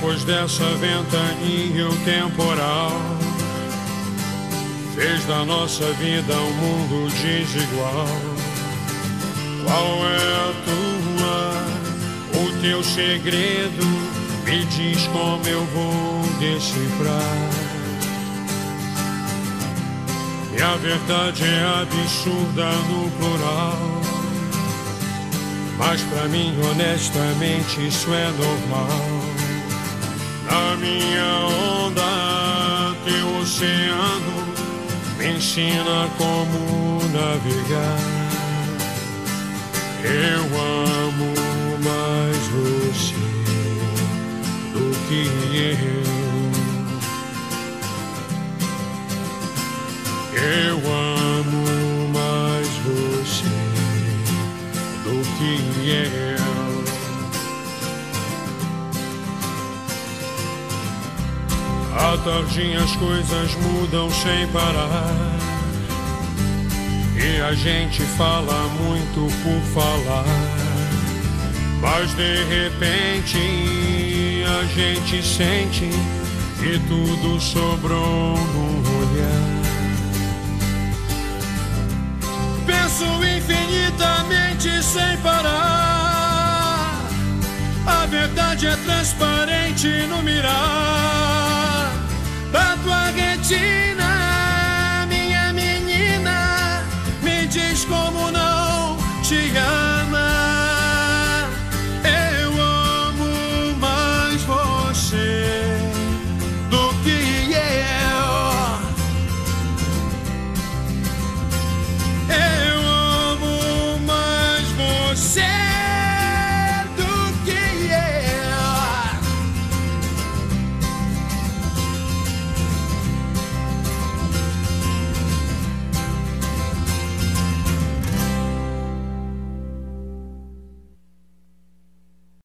Depois dessa ventania o temporal fez da nossa vida um mundo desigual. Qual é a tua, o teu segredo? Me diz como eu vou decifrar. E a verdade é absurda no plural, mas pra mim honestamente isso é normal. Na minha onda, teu oceano me ensina como navegar. Eu amo mais você do que eu amo mais você do que eu. À tardinha as coisas mudam sem parar, e a gente fala muito por falar, mas de repente a gente sente que tudo sobrou no olhar. Penso infinitamente sem parar, a verdade é transparente no mirar da tua retina.